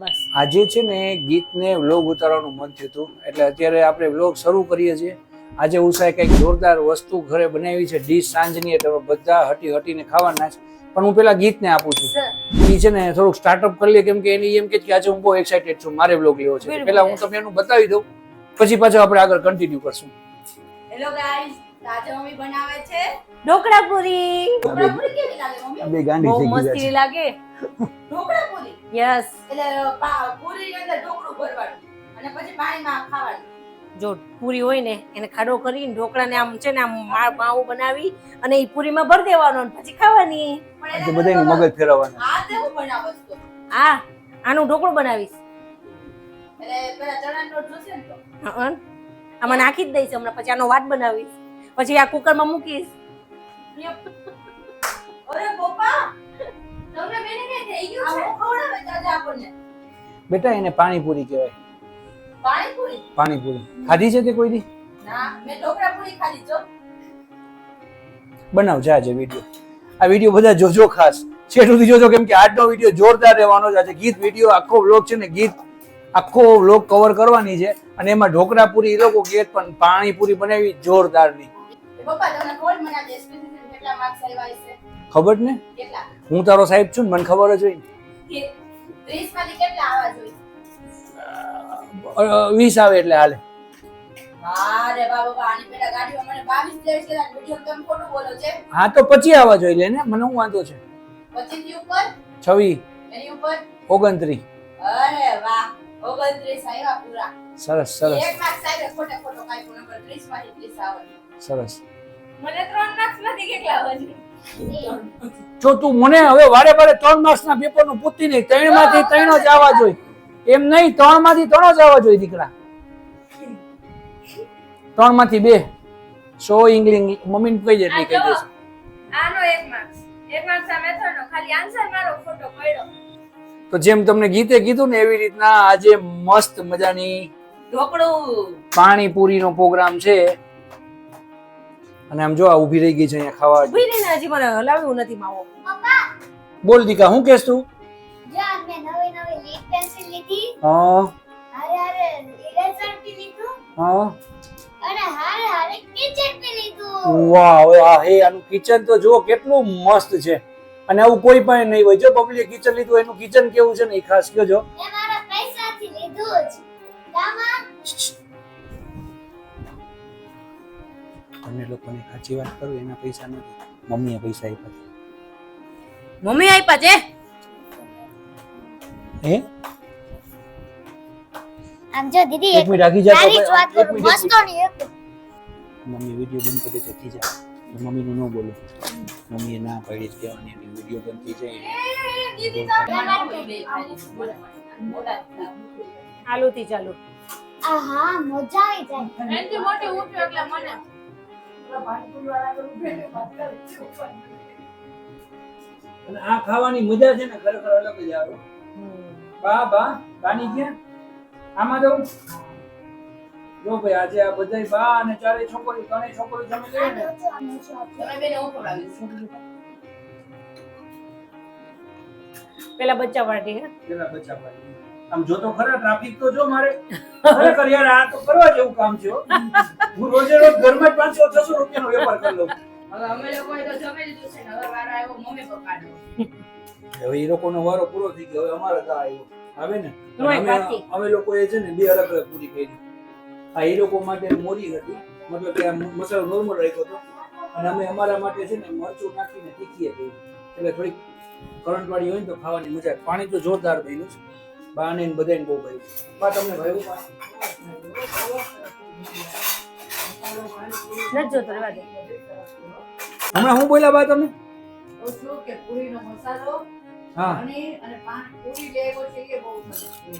બસ આજે છે ને ગીતને વ્લોગ ઉતારવાનું મન થયું હતું એટલે અત્યારે આપણે વ્લોગ શરૂ કરીએ છીએ. આજે ઉષાએ કંઈક જોરદાર વસ્તુ ઘરે બનાવી છે, ડીશ સાંજની, એટલે બધા હટીને ખાવાના છે. પણ હું પેલા ગીતને આપું છું. એ છે ને થોડુંક સ્ટાર્ટઅપ કરી લે, કેમ કે એની એમ કે આજે હું બહુ એક્સાઇટેડ છું, મારે વ્લોગ લેવો છે. પેલા હું તમને એનું બતાવી દઉં, પછી પાછો આપણે આગળ કન્ટિન્યુ કરશું. હેલો ગાઈસ, આજે મમ્મી બનાવે છે ઢોકળા પૂરી. ઢોકળા પૂરી કેવી લાગે મમ્મી? બે ગાંડી બહુ થઈ ગઈ મસ્તી છે. લાગે. ઢોકળા પૂરી યસ, એટલે પૂરી અંદર ઢોકળું ભરવાનું અને પછી પાણીમાં ખાવાનું. જો પૂરી હોય ને એને ખાડો કરીને ઢોકળાને આમ છે ને આમ માવું બનાવી અને એ પૂરીમાં ભરી દેવાનો અને પછી ખાવાની. આજે બધાની મગજ ફેરવવાના. આ તે હું બનાવસ તો આનું ઢોકળું બનાવીશ. એટલે પેલા ચણાનો લોટ જોશે ને તો આમાં નાખી જ દઈશ હમણાં, પછી આનો વાટ બનાવીશ, પછી આ કુકરમાં મૂકીશ. અરે પપ્પા, તમને બેને કઈ થઈ ગયું છે? આ ખવડાવે દાદા આપણને. બેટા એને પાણીપુરી કહેવાય. પાણીપુરી? પાણીપુરી ખાધી છે તે કોઈ દી? ના, મેં ઢોકળા પૂરી ખાધી છો. બનાવજે આજે વિડીયો. આ વિડીયો બધા જોજો, ખાસ છેક સુધી જોજો, કેમ કે આજનો વિડીયો જોરદાર રહેવાનો છે. આજે ગીત વિડીયો આખો વ્લોગ છે ને, ગીત આખો વ્લોગ કવર કરવાની છે અને એમાં ઢોકળા પૂરી એ લોકો કે પણ પાણીપુરી બનાવી જોરદારની. પપ્પા તમને કોણ મને આજે સ્પેસિફિક કેટલા માર્ક્સ આવ્યા છે? ખબર ને, કેટલા? હું તારો સાહેબ છું ને, મને ખબર જ હોય ને. 30 માંથી કેટલા આવવા જોઈએ? 20 આવે એટલે હાલે. અરે બાબા, આની પેલા ગાડીમાં મને 22 લેવી છે, વિડિયો તમે ખોટું બોલો છે. હા તો 25 આવવા જોઈએ ને, મને હું વાંધો છે. 25 ની ઉપર 26 એની ઉપર 29. અરે વાહ, 29 આવ્યા પૂરા. સરસ સરસ એક માર્ક્સ આવ્યા, ખોટો કાઈ નંબર 30 માંથી 30 આવે. સરસ. મને 3 માર્ક્સ માંથી કેટલા આવે છે? જો તું મને હવે વારે વારે 3 માર્ક્સ ના પેપર નું પૂછતી નહીં, 3 માંથી 3 જ આવવા જોઈએ. એમ નહીં, 3 માંથી 3 જ આવવા જોઈએ દીકરા. 3 માંથી 2. સો ઇંગ્લિશ મમ્મીને કહી દે એટલે કહી દેશે. આનો 1 માર્ક્સ, 1 માર્ક્સ આ મેથડનો, ખાલી આન્સર મારો ખોટો પડ્યો. તો જેમ તમને ગીતે કીધું ને એવી રીતના આજે મસ્ત મજાની ઢોકળું પાણીપુરીનો પ્રોગ્રામ છે. અને આમ જો આ ઊભી રહી ગઈ છે અહીંયા ખાવા. ઉભી રહીને હજી મને હલાવ્યું નથી માવો. બોલ દીકા, હું કહેશ તું? જા મે નવી લીડ પેન્સિલ લીધી. હા હારે ઇરેઝર પી લીધું. હા. અને હારે કિચન પી લીધું. વાહ, હવે આ હે આનું કિચન તો જો કેટલું મસ્ત છે. અને આવું કોઈ પણ નહીં હોય. જો પબ્લિક કિચન લીધું, એનું કિચન કેવું છે ને એ ખાસ કહેજો. એ મારા પૈસાથી લીધું જ. કામાં તમને લોકોને સાચી વાત કરું, એના પૈસા નથી, મમ્મીએ પૈસા આપ્યા છે. મમ્મી આપ્યા છે? હે આમ જો દીદી એક મિનિટ આગી જા તો તારી જ વાત એક કરું, મિનિટ. મસ્તો ની એક. મમ્મી વિડિયો બંધ કરી દે, થઈ જાય. મમ્મીનું ન બોલો, મમ્મીએ ના પાડી જ કહેવાની, એની વિડિયો બંધ થઈ જાય. દીદી આલુથી ચાલુ. આહા મજા આવી જાય. એનથી મોટી ઉઠ્યો એટલે મને અને આ ખાવાની મજા છે ને ખરેખર અલગ જ આવે. બા બાની ક્યાં આમાં દઉં જો ભાઈ, આજે આ બધાય બા અને ચારે છોકરી, ત્રણેય છોકરી જમી લે ને. તમે બેને હું ખવડાવીશ. પેલા બચ્ચા પાર્ટી હે, પેલા બચ્ચા પાડી. આમ જો તો ખરા, ટ્રાફિક તો જો મારે ખરેખર યાર, આ તો કરવા જેવું કામ છે. હું રોજે રોજ ઘરમાં જ 500-600 રૂપિયાનો વેપાર કરી લઉં. હવે અમે લોકોએ તો જમી લીધું છે ને, હવે વારો આવ્યો મમ્મી પપ્પાનો. હવે એ લોકોનો વારો પૂરો થઈ ગયો, હવે અમારે કા આવ્યો આવે ને. નોય પાછી. અમે લોકોએ છે ને 2 અલગ અલગ પૂરી કરી. આ એ લોકો માટે મોરી હતી, મતલબ કે આ મસાલો નોર્મલ રાખ્યો હતો, અને અમે અમારા માટે છે ને મરચું નાખીને તીખી કરી, એટલે થોડીક કરંટ વાળી હોય ને તો ખાવાની મજા આવે. પાણી તો જોરદાર બન્યું છે, બાને ને બધાને બહુ ભાવ્યું. બા તમને ભાવ્યું? નથી જોતો, રહેવા દે. હમણાં હું બોલ્યા બા તમે? તો શું કે પૂરીનો મસાલો, હા. પનીર અને પૂરી લેવો છે એ બહુ સરસ છે.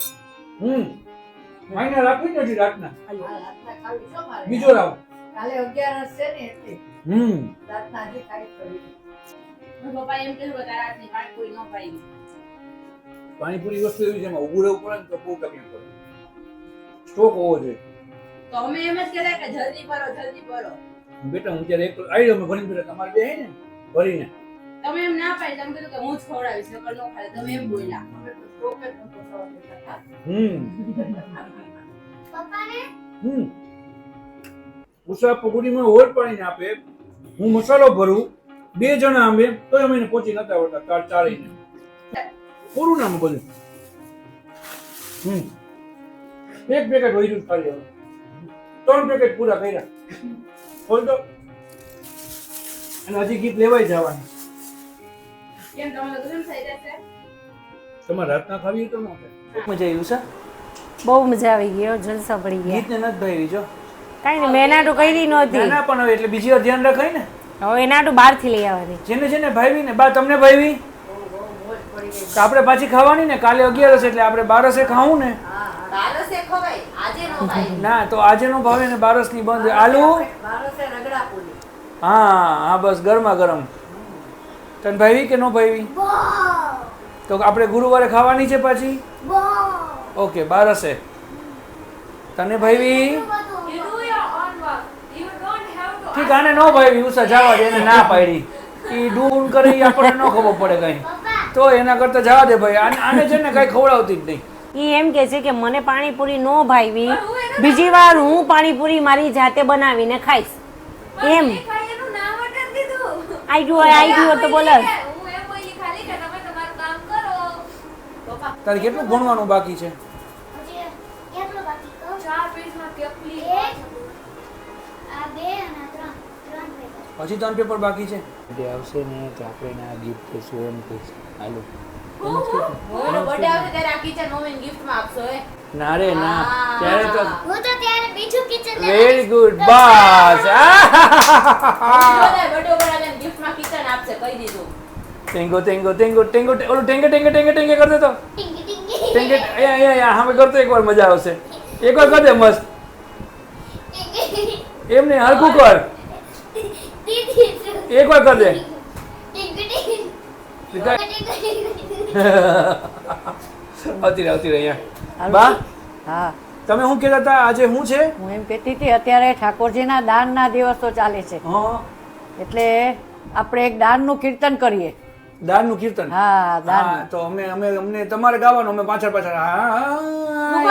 માઇના રાખવી નથી રાતના. રાતના ખાવી છો મારે? બીજો રાવ. કાલે 11 છે ને એટલે રાતના આજે ખાઈ કરી. પપ્પા એમ કીધું કે રાતની પાણીપુરી ન ખાઈ. પાણીપુરી વસ્તુ એવી છે, એમાં ઊભું રહેવું પડે ને તો બહુ તકલીફ પડે. સ્ટોક હોવો જોઈએ. તો અમે એમ જ કહેતા કે જલ્દી ભરો. બેટા હું ત્યારે એક આઈડિયો મેં ભરીને તમારે બે હે ને ભરીને તમે એમ ના પાડી તમે કીધું કે હું જ ખવડાવીશ નકર નો ખાય તમે એમ બોલ્યા અમે તો રોકેટ નતો ખવડાવતા. પપ્પાને ઉષા પકોડીમાં ઓર પાણીને આપે, હું મસાલો ભરું, 2 જણા આંબે તો અમે એને પહોંચી નતા આવડતા ચાળીને પૂરું નામ બધું. એક પેકેટ વૈરું ખાલી હવે 3 પેકેટ પૂરા કર્યા. બોલ તો અને હજી ગીત લેવાય જવાની. કેમ તમારે તો કેમ થઈ જશે? તમારે રાતના ખાવી તો ન થાય. મજા આવી ઉષા? બહુ મજા આવી ગઈ હો, જલસા પડી ગયા. ગીતને નથી ભાવી જો. કાઈ ને મેના તો કરી નહોતી. ના પણ હવે એટલે બીજી વાર ધ્યાન રખાય ને. હવે એના તો બહારથી લઈ આવવાની. જેને ભાવી ને બા તમને ભાવી તો આપણે પાછી ખાવાની ને. કાલે 11 એટલે આપણે 12 ખાવું ને. બારસે ખવાય આજે નો ખાય. ના તો આજે નો ભાવે ને 12 ની બંધ. આલુ બારસે રગડા પૂરી. હા બસ ગરમા ગરમ. તને ભાવી કે નો ભાવી? તો આપણે ગુરુવારે ખાવાની છે પાછી. ઓકે 12 તને ભાવી? ઠીક આને નો ભાવી ઉષા જવા દે, એને ના પાડી. ઈ ડૂન કરી આપણને નો ખબર પડે કઈ. તો એના કરતા જવા દે ભાઈ. આને છે ને કઈ ખવડાવતી જ નહીં. ઈ એમ કે છે કે મને પાણીપુરી નો ભાવી, બીજી વાર હું પાણીપુરી મારી જાતે બનાવીને ખાઈશ એમ. આઈડિયો તો બોલ. તારે કેટલું ભણવાનું બાકી છે? કેટલું બાકી કહો? 4 પેજમાં કેટલી આ 2 અને 3 પેપર. હજી 3 પેપર બાકી છે. આવશે ને તો આપણે એને આ ગિફ્ટ દેશું એમ કહીશ. હાલો બર્થડે આવશે ત્યારે આ કિચન ઓવન ગિફ્ટમાં આપશો હે? ના રે ના ત્યારે તો હું તો ત્યારે બીજું કિચન વેરી ગુડ બસ. બર્થડે બનાવીને ગિફ્ટમાં કિચન આપશે કહી દીધું. ટેંગો ટેંગો ટેંગો ટેંગો ઓલું ટેંગે ટેંગે ટેંગે ટેંગે કર દે તો. ટીંગી ટીંગી ટેંગે અહીંયા હવે કરતો એકવાર મજા આવશે. એકવાર કર દે મસ્ત. એમ નહીં હરખું કર. દીદી એકવાર કર દે. ટીંગી ટીંગી આવતી રહે અહીંયા. બા હા તમે શું કહેતા હતા આજે શું છે? હું એમ કહેતી હતી અત્યારે ઠાકોરજીના દાનના દિવસો ચાલે છે હા એટલે આપણે એક દાનનું કીર્તન કરીએ. દાનનું કીર્તન. હા દાન. હા તો અમને તમારે ગાવાનું, અમે પાછળ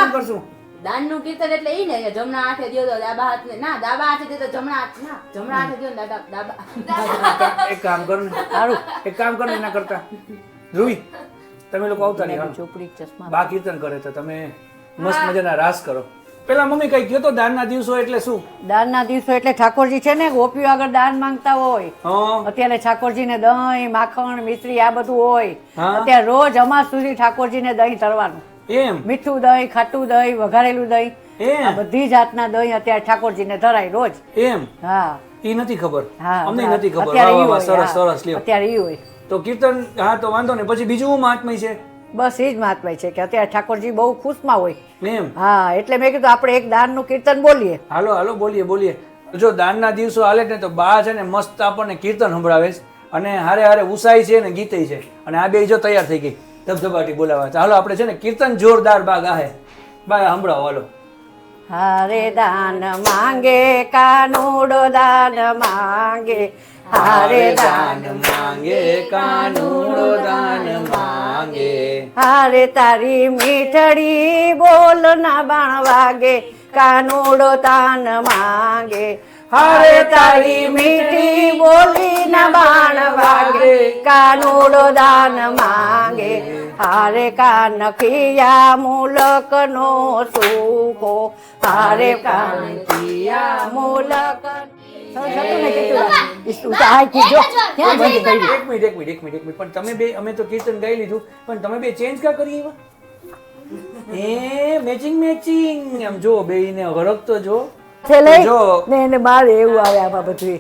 એમ કરશું. દાનનું કીર્તન એટલે ઈ ને કે જમણા હાથે દ્યો તો ડાબા હાથે ના, ડાબા હાથે દ્યો તો જમણા હાથ ના, જમણા હાથે દ્યો ને ડાબા. એક કામ કર ને સારું એક કામ કર ને એના કરતા ધ્રુવી તમે લોકો આવતા નહીં. ચોપડી ચશ્મા બા કીર્તન કરે તો તમે મસ્ત મજાના રાસ કરો. પેલા મમ્મી કઈ કયો તો દાનના દિવસો એટલે શું? દાનના દિવસો એટલે ઠાકોરજી છે ને ગોપીઓ આગળ દાન માંગતા હોય. હા અત્યારે ઠાકોરજીને દહીં માખણ મિશ્રી આ બધું હોય. હા. અત્યારે રોજ અમાસ સુધી ઠાકોરજીને દહીં તરવાનું. એમ મીઠું દહીં ખાટું દહીં વઘારેલું દહીં એમ આ બધી જાતના દહીં અત્યારે ઠાકોરજીને ધરાય રોજ. એમ હા ઈ નથી ખબર. હા અમને નથી ખબર. અત્યારે વાહ, ઈ વાહ, હોય, સરસ હા. સરસ લ્યો. અત્યારે ઈ હોય. તો કીર્તન હા તો વાંધો નહીં. પછી બીજું શું મહાત્મય છે? બસ એ જ મહાત્મય છે કે અત્યારે ઠાકોરજી બહુ ખુશમાં હોય. એમ હા એટલે મેં કીધું આપણે એક દાનનું કીર્તન બોલીએ. હાલો હાલો બોલીએ. જો દાનના દિવસો હાલે ને તો બા છે ને મસ્ત આપણને કીર્તન સંભળાવે છે અને હારે હારે ઉસાઈ છે ને ગીતય છે અને આ બે જો તૈયાર થઈ ગઈ ધબધબાટી બોલાવા. હાલો આપણે છે ને કીર્તન જોરદાર બા ગાહે. બા સંભળાવો હાલો. હારે દાન માંગે કાનુડો દાન માંગે હારે દાન માંગે કાનુડો દાન માંગે. હારે તારી મીઠડી બોલ ના બાણ વાગે કાનુડો દાન માંગે હારે તારી મીઠી બોલી ના બાણ વાગે કાનુડો દાન માંગે હારે કાન ખિયા મુલક નો સુખો હારે કાન ખિયા મુલક એક મિનિટ પણ તમે બે અમે તો કીર્તન ગાઈ લીધું પણ તમે બે ચેન્જ કા કરી એવા? મેચિંગ એમ જો બેયને હરખ તો જો. જો એને બાર એવું આવે આમાં બધું.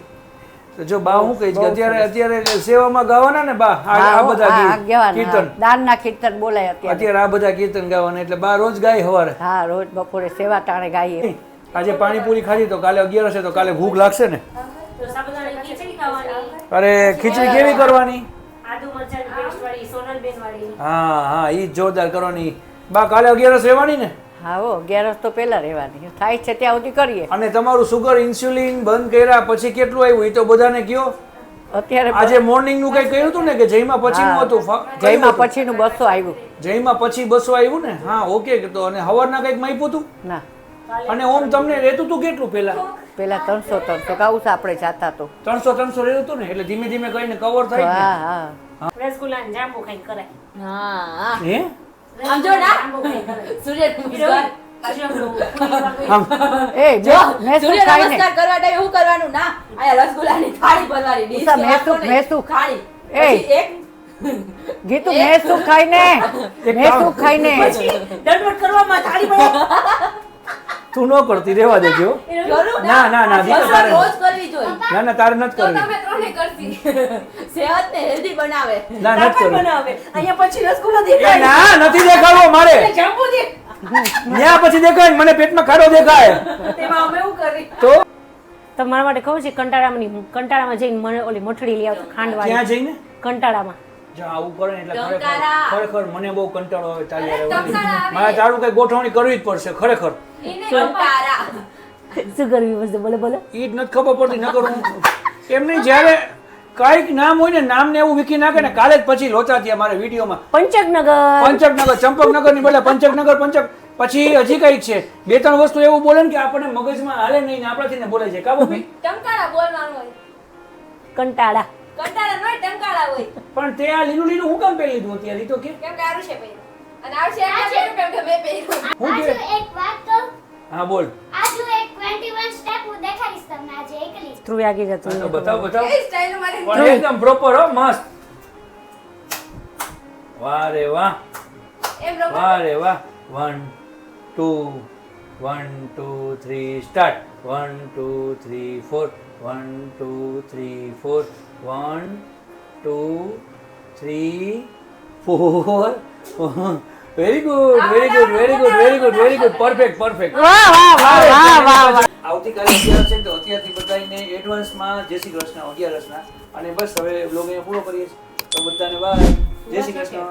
તો જો બા હું કહીશ કે અત્યારે સેવામાં ગાવાના ને બા આ બધા કીર્તન દાનના કીર્તન બોલાય અત્યારે આ બધા કીર્તન ગાવાના એટલે બા રોજ ગાય હવારે. હા રોજ બપોરે સેવા ટાણે ગાઈએ. આજે પાણીપુરી ખાધી તો કાલે 11 છે તો કાલે ભૂખ લાગશે ને. તો સાબુદાણાની ખીચડી ખાવાની, અરે ખીચડી કેવી કરવાની? આદુ મરચાની પેસ્ટ વાળી, સોનલબેન વાળી. હા ઈ જોરદાર કરવાની. બા કાલે 11 રહેવાની ને? હા હો 11 તો પહેલા રહેવાની થાય છે ત્યાં સુધી કરીએ. અને તમારું સુગર ઇન્સ્યુલિન બંધ કર્યા પછી કેટલું આવ્યું એ તો બધાને કયો. અત્યારે આજે મોર્નિંગ નું કઈ કહ્યું હતું ને કે જયમાં પછીનું હતું જયમાં પછીનું 200 આવ્યું જયમાં પછી 200 આવ્યું ને હા ઓકે તો અને હવારના કઈક માપ્યું હતું ના અને ઓમ તમને રહેતું હતું કેટલું પેલા 300 કાઉસ આપણે જાતા તો 300 રહેતું હતું ને એટલે ધીમે ધીમે કરીને કવર થાય ને હા હા રસગુલ્લા ને જાંબુ ખાઈને કરાય. હા હે આમ જો ના જાંબુ ખાઈને કરાય. સૂર્ય નમસ્કાર એ મેસું સૂર્ય ખાઈને નમસ્કાર કરવા ટાઈમે શું કરવાનું ના આયા રસગુલ્લાની થાળી ભરવાની ડીશ ઉષા, મેસું. ખાણી એ. પછી એક ગીતું મેસું ખાઈને દંડવત કરવામાં થાળી પડે. તું ન કરતી રહેવા દેજો કરું ના ના ના દીકરા તારે રોજ કરવી જોઈએ ના ના તારે નથી તો કરવી તમે ત્રણે કરશી સેહત ને હેલ્ધી બનાવે ના નથી તાપણ કરવી બનાવે. અહીંયા પછી રસગુલ્લો એ દેખાય. ના નથી દેખાડવો મારે જાંબુ દે. ત્યાં પછી દેખાય ને મને પેટમાં ખાડો દેખાય તેમાં અમે શું કરી તો તમારા માટે કહું છે કંટાળામાં જઈને મને ઓલી મઠડી લઈ આવતો ખાંડવાળી. ત્યાં જઈને કંટાળામાં જો આવું કરે ને એટલે ટંકારા. ખરેખર મને બહુ કંટાળો આવે તારી હારે ટંકારા રહેવાની. આવે. મારે તારું કઈ ગોઠવણી કરવી જ પડશે ખરેખર એને કંટારા શું કરવી પડશે બોલો બોલો. ઈ જ નથી ખબર પડતી ન કરું એમ નહીં જ્યારે કાંઈક નામ હોય ને નામ ને એવું વિકી નાખે ને કાલે જ પછી લોચા થયા મારે વિડીયોમાં પંચકનગર. પંચકનગર ચંપકનગર ની બદલે પંચક પછી હજી કઈક છે 2-3 વસ્તુ એવું બોલે ને કે આપણને મગજમાં હાલે નહીં ને આપણાથી ને બોલે છે કા બપી ટંકારા બોલવાનું હોય કંટાળા. કંટાળા નો ટંકારા હોય પણ તે આ લીલું લીલું હું કામ પહેરી લીધું અત્યારે ઈ તો કે કેમ કે આરું છે પહેર્યું અને આવશે એટલે કેમ કે મેં પહેર્યું હું આજુ કે એક વાત તો હા બોલ આજુ એક 21 સ્ટેપ હું દેખાડીશ તમને આજે એકલી ધ્રુવ આગી જતું. હા, તો બતાવ બતાવ એ સ્ટાઈલ મારે પણ એકદમ પ્રોપર હો મસ્ત વાહ રે વાહ એમ લોકો વાહ રે વાહ 1 2 1 2 3 સ્ટાર્ટ 1 2 3 4 1 2 3 4 1 2 3 4 વેરી ગુડ પરફેક્ટ વાહ વાહ વાહ વાહ વાહ વાહ. આવતીકાલે 11 છે તો અત્યારથી બધાને એડવાન્સમાં જય શ્રી કૃષ્ણ 11 ના અને બસ હવે વ્લોગ અહીંયા પૂરો કરીએ છીએ તો બધાને બાય જય શ્રી કૃષ્ણ